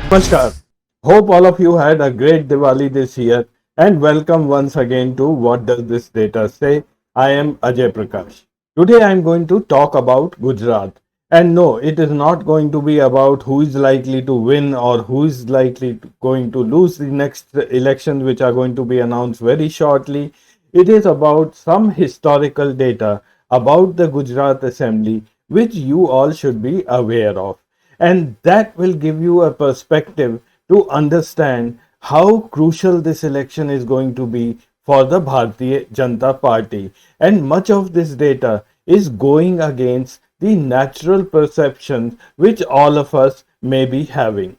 Namaskar. Hope all of you had a great Diwali this year and welcome once again to What Does This Data Say? I am Ajay Prakash. Today I am going to talk about Gujarat. And no, it is not going to be about who is likely to win or who is going to lose the next elections, which are going to be announced very shortly. It is about some historical data about the Gujarat Assembly, which you all should be aware of, and that will give you a perspective to understand how crucial this election is going to be for the Bharatiya Janata Party. And much of this data is going against the natural perceptions which all of us may be having.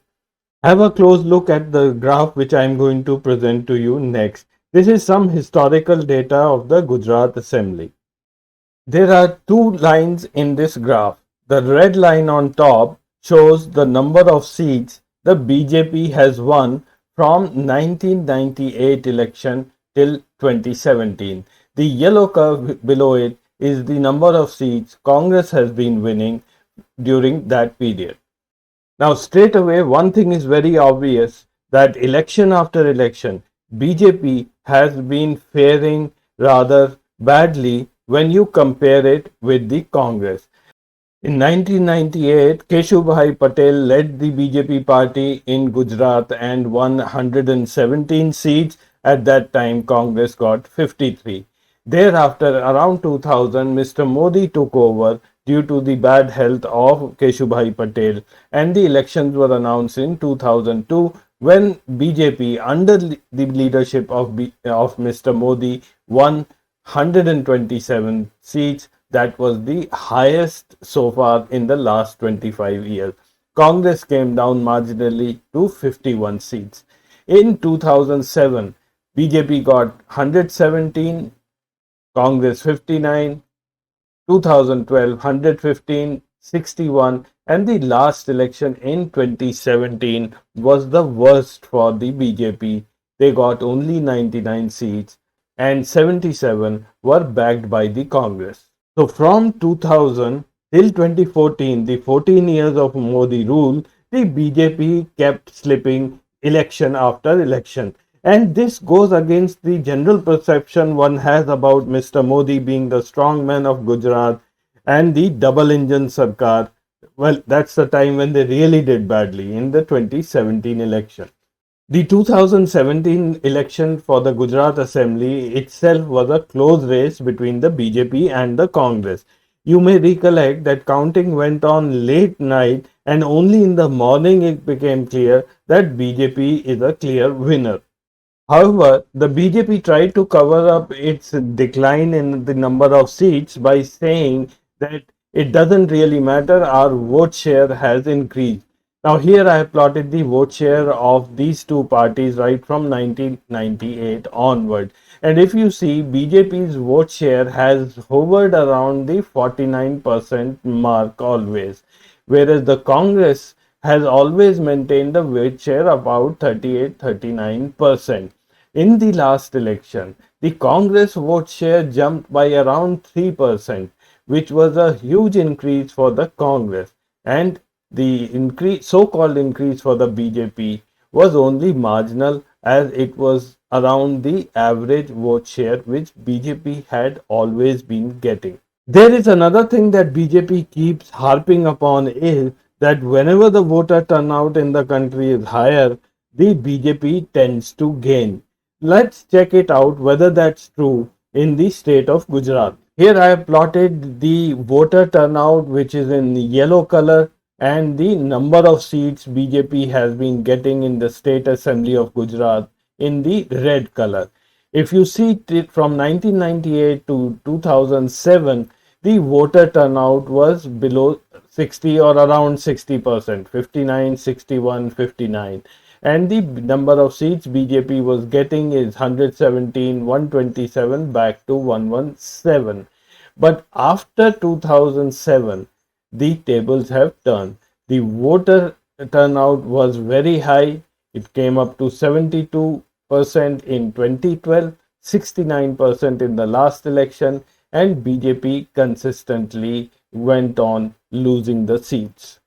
Have a close look at the graph which I am going to present to you next. This is some historical data of the Gujarat Assembly. There are two lines in this graph. The red line on top shows the number of seats the BJP has won from 1998 election till 2017. The yellow curve below it is the number of seats Congress has been winning during that period. Now, straight away, one thing is very obvious, that election after election, BJP has been faring rather badly when you compare it with the Congress. In 1998, Keshubhai Patel led the BJP party in Gujarat and won 117 seats. At that time, Congress got 53. Thereafter, around 2000, Mr. Modi took over due to the bad health of Keshubhai Patel, and the elections were announced in 2002 when BJP, under the leadership of Mr. Modi, won 127 seats. That was the highest so far in the last 25 years. Congress came down marginally to 51 seats. In 2007, BJP got 117, Congress 59, 2012 115, 61, and the last election in 2017 was the worst for the BJP. They got only 99 seats and 77 were backed by the Congress. So from 2000 till 2014, the 14 years of Modi rule, the BJP kept slipping election after election. And this goes against the general perception one has about Mr. Modi being the strong man of Gujarat and the double-engine-sarkar. Well, that's the time when they really did badly in the 2017 election. The 2017 election for the Gujarat Assembly itself was a close race between the BJP and the Congress. You may recollect that counting went on late night and only in the morning it became clear that BJP is a clear winner. However, the BJP tried to cover up its decline in the number of seats by saying that it doesn't really matter, our vote share has increased. Now, here I have plotted the vote share of these two parties right from 1998 onward. And if you see, BJP's vote share has hovered around the 49% mark always, whereas the Congress has always maintained a vote share about 38-39%. In the last election, the Congress vote share jumped by around 3%, which was a huge increase for the Congress, and the so-called increase for the BJP was only marginal, as it was around the average vote share which BJP had always been getting. There is another thing that BJP keeps harping upon, is that whenever the voter turnout in the country is higher, the BJP tends to gain. Let's check it out whether that's true in the state of Gujarat. Here I have plotted the voter turnout, which is in yellow color, and the number of seats BJP has been getting in the State Assembly of Gujarat in the red color. If you see it from 1998 to 2007, the voter turnout was below 60 or around 60%, 59, 61, 59. And the number of seats BJP was getting is 117, 127 back to 117. But after 2007, the tables have turned. The voter turnout was very high. It came up to 72% in 2012, 69% in the last election, and BJP consistently went on losing the seats.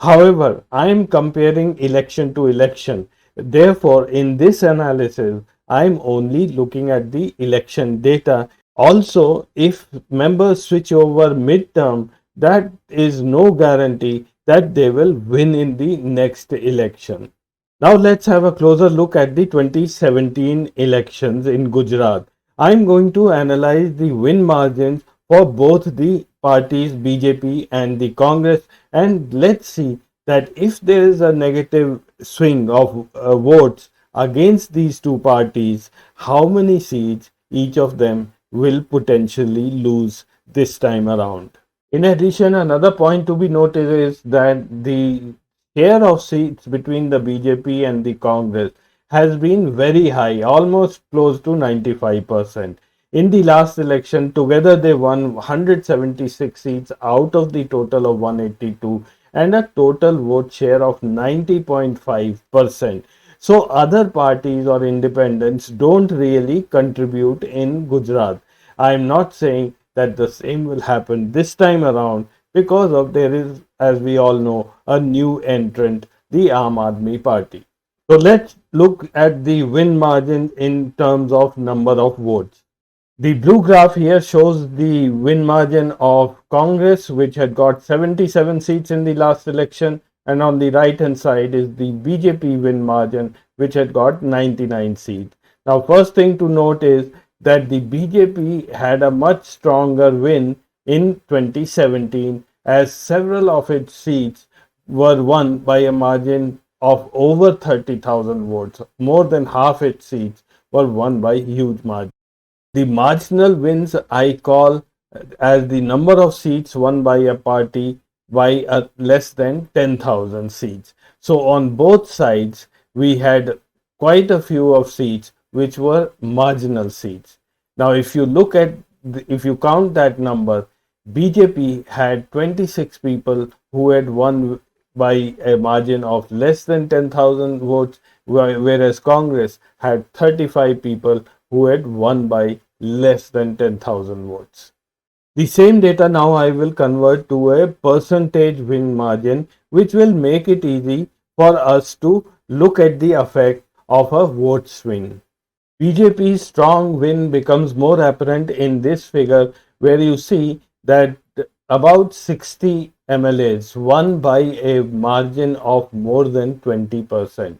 However, I am comparing election to election. Therefore, in this analysis, I am only looking at the election data. Also, if members switch over midterm, that is no guarantee that they will win in the next election. Now let's have a closer look at the 2017 elections in Gujarat. I'm going to analyze the win margins for both the parties BJP and the Congress, and let's see that if there is a negative swing of votes against these two parties, how many seats each of them will potentially lose this time around. In addition, another point to be noted is that the share of seats between the BJP and the Congress has been very high, almost close to 95%. In the last election, together they won 176 seats out of the total of 182 and a total vote share of 90.5%. So, other parties or independents don't really contribute in Gujarat. I am not saying that the same will happen this time around because of there is, as we all know, a new entrant, the Aadmi party. So let's look at the win margin in terms of number of votes. The blue graph here shows the win margin of Congress, which had got 77 seats in the last election, and on the right hand side is the BJP win margin, which had got 99 seats. Now, first thing to note is that the BJP had a much stronger win in 2017, as several of its seats were won by a margin of over 30,000 votes. More than half its seats were won by huge margins. The marginal wins I call as the number of seats won by a party by less than 10,000 seats. So on both sides, we had quite a few of seats which were marginal seats. Now, if you look at, if you count that number, BJP had 26 people who had won by a margin of less than 10,000 votes, whereas Congress had 35 people who had won by less than 10,000 votes. The same data now I will convert to a percentage win margin, which will make it easy for us to look at the effect of a vote swing. BJP's strong win becomes more apparent in this figure, where you see that about 60 MLAs won by a margin of more than 20%,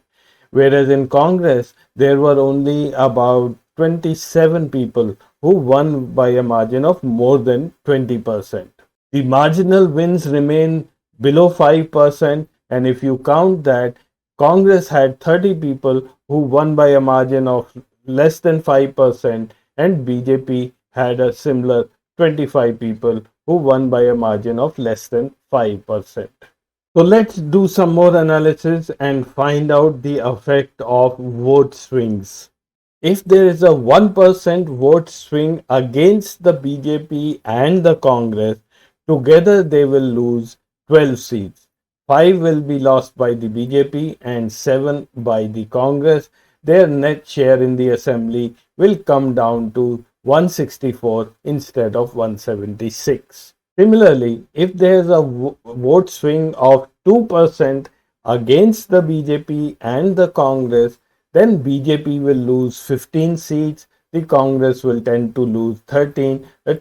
whereas in Congress there were only about 27 people who won by a margin of more than 20%. The marginal wins remain below 5%, and if you count that, Congress had 30 people who won by a margin of less than 5%, and BJP had a similar 25 people who won by a margin of less than 5%. So let's do some more analysis and find out the effect of vote swings. If there is a 1% vote swing against the BJP and the Congress, together they will lose 12 seats. 5 will be lost by the BJP and 7 by the Congress. Their net share in the assembly will come down to 164 instead of 176. Similarly, if there is a vote swing of 2% against the BJP and the Congress, then BJP will lose 15 seats, the Congress will tend to lose 13, a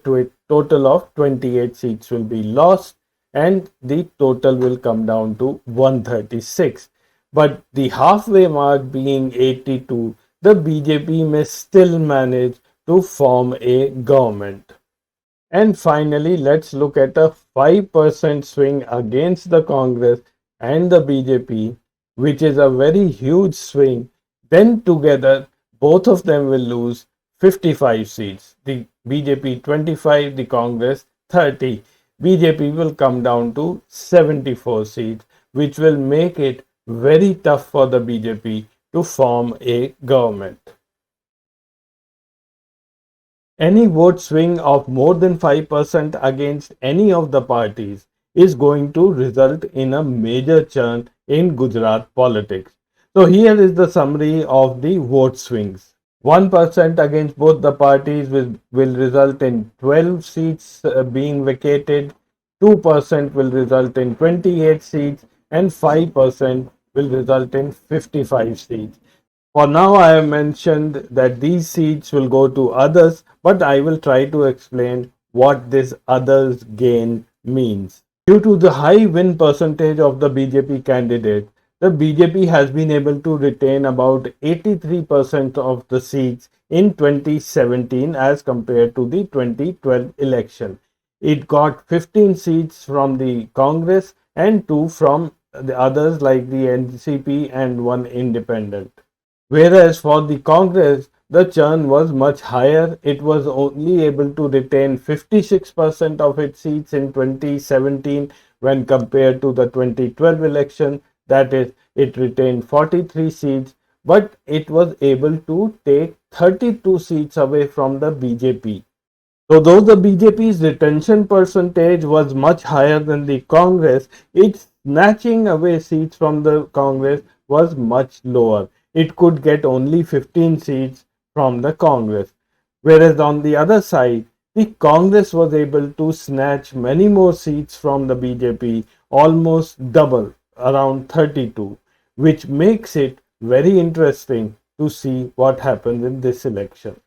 total of 28 seats will be lost, and the total will come down to 136. But the halfway mark being 82, the BJP may still manage to form a government. And finally, let's look at a 5% swing against the Congress and the BJP, which is a very huge swing. Then together, both of them will lose 55 seats. The BJP 25, the Congress 30. BJP will come down to 74 seats, which will make it very tough for the BJP to form a government. Any vote swing of more than 5% against any of the parties is going to result in a major churn in Gujarat politics. So here is the summary of the vote swings. 1% against both the parties will result in 12 seats being vacated. 2% will result in 28 seats, and 5% will result in 55 seats. For now, I have mentioned that these seats will go to others, but I will try to explain what this others gain means. Due to the high win percentage of the BJP candidate, the BJP has been able to retain about 83% of the seats in 2017 as compared to the 2012 election. It got 15 seats from the Congress and 2 from the others like the NCP and 1 independent. Whereas for the Congress, the churn was much higher. It was only able to retain 56% of its seats in 2017 when compared to the 2012 election. That is, it retained 43 seats, but it was able to take 32 seats away from the BJP. So though the BJP's retention percentage was much higher than the Congress, its snatching away seats from the Congress was much lower. It could get only 15 seats from the Congress. Whereas on the other side, the Congress was able to snatch many more seats from the BJP, almost double, around 32, which makes it very interesting to see what happens in this election.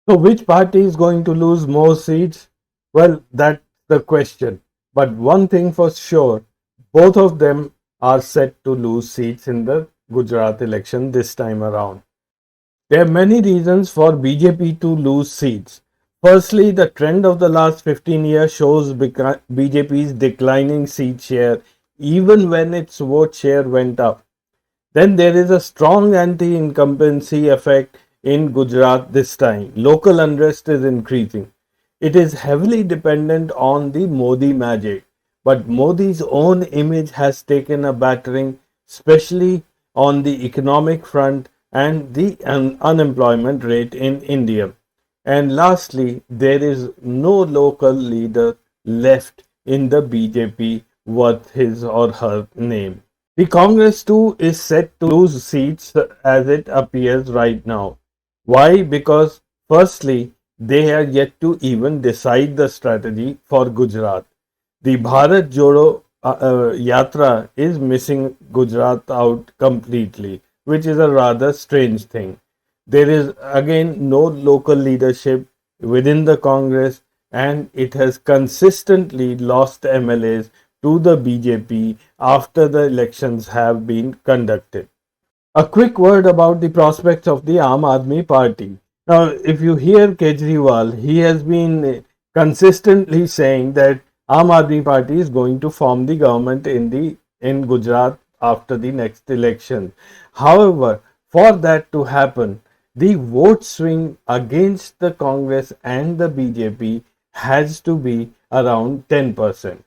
So, which party is going to lose more seats? Well, that's the question. But one thing for sure, both of them are set to lose seats in the Gujarat election this time around. There are many reasons for BJP to lose seats. Firstly, the trend of the last 15 years shows BJP's declining seat share even when its vote share went up. Then there is a strong anti-incumbency effect in Gujarat this time. Local unrest is increasing. It is heavily dependent on the Modi magic. But Modi's own image has taken a battering, especially on the economic front and the unemployment rate in India. And lastly, there is no local leader left in the BJP worth his or her name. The Congress too is set to lose seats as it appears right now. Why? Because firstly, they are yet to even decide the strategy for Gujarat. The Bharat Jodo Yatra is missing Gujarat out completely, which is a rather strange thing. There is again no local leadership within the Congress, and it has consistently lost MLAs to the BJP after the elections have been conducted. A quick word about the prospects of the Aam Aadmi Party. Now, if you hear Kejriwal, he has been consistently saying that Aam Aadmi Party is going to form the government in Gujarat after the next election. However, for that to happen, the vote swing against the Congress and the BJP has to be around 10%.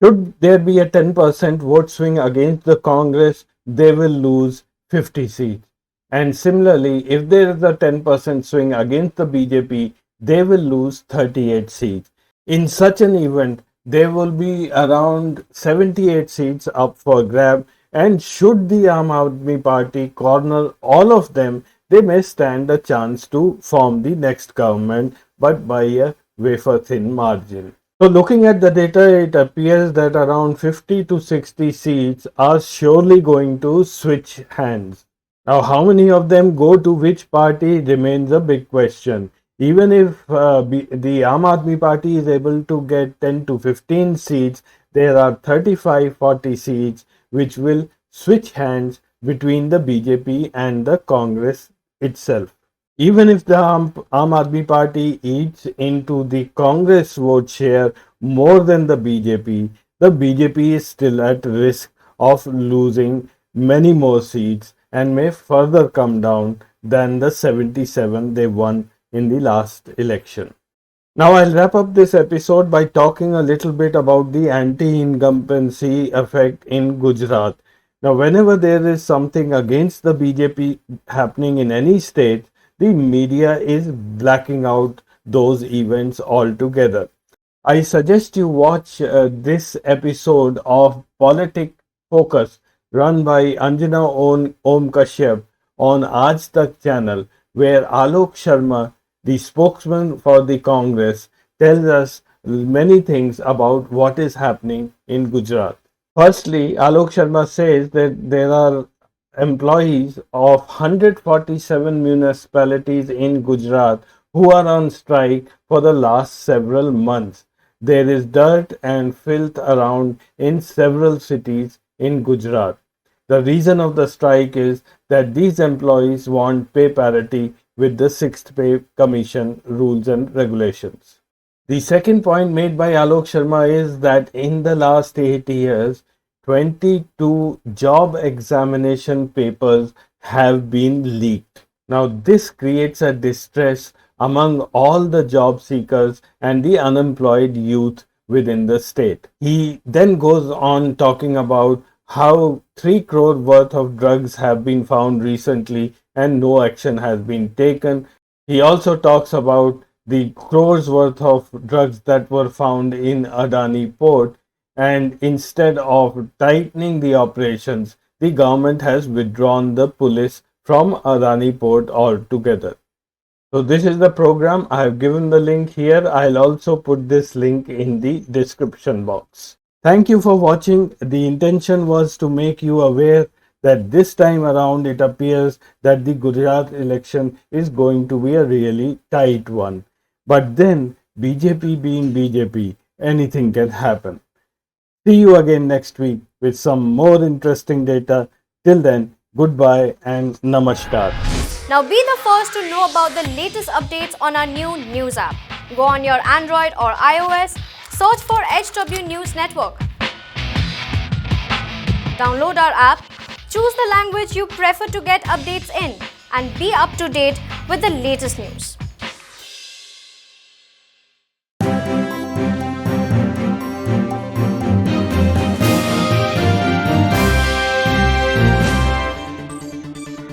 Should there be a 10% vote swing against the Congress, they will lose 50 seats. And similarly, if there is a 10% swing against the BJP, they will lose 38 seats. In such an event, there will be around 78 seats up for grab. And should the Aam Aadmi Party corner all of them, they may stand a chance to form the next government, but by a wafer thin margin. So looking at the data, it appears that around 50 to 60 seats are surely going to switch hands. Now, how many of them go to which party remains a big question. Even if the Aam Aadmi Party is able to get 10 to 15 seats, there are 35-40 seats which will switch hands between the BJP and the Congress itself. Even if the Aam Aadmi Party eats into the Congress vote share more than the BJP is still at risk of losing many more seats and may further come down than the 77 they won in the last election. Now I'll wrap up this episode by talking a little bit about the anti-incumbency effect in Gujarat. Now whenever there is something against the BJP happening in any state, the media is blacking out those events altogether. I suggest you watch this episode of Politic Focus run by Anjana Om Kashyap on Aaj Tak channel, where Alok Sharma, the spokesman for the Congress, tells us many things about what is happening in Gujarat. Firstly, Alok Sharma says that there are employees of 147 municipalities in Gujarat who are on strike for the last several months. There is dirt and filth around in several cities in Gujarat. The reason of the strike is that these employees want pay parity with the Sixth Pay Commission rules and regulations. The second point made by Alok Sharma is that in the last 8 years, 22 job examination papers have been leaked. Now, this creates a distress among all the job seekers and the unemployed youth within the state. He then goes on talking about how 3 crore worth of drugs have been found recently and no action has been taken. He also talks about the crores worth of drugs that were found in Adani port, and instead of tightening the operations, the government has withdrawn the police from Adani port altogether. So this is the program. I have given the link here. I'll also put this link in the description box. Thank you for watching. The intention was to make you aware that this time around it appears that the Gujarat election is going to be a really tight one. But then, BJP being BJP, anything can happen. See you again next week with some more interesting data. Till then, goodbye and namaskar. Now be the first to know about the latest updates on our new news app. Go on your Android or iOS, search for HW News Network. Download our app, choose the language you prefer to get updates in, and be up to date with the latest news.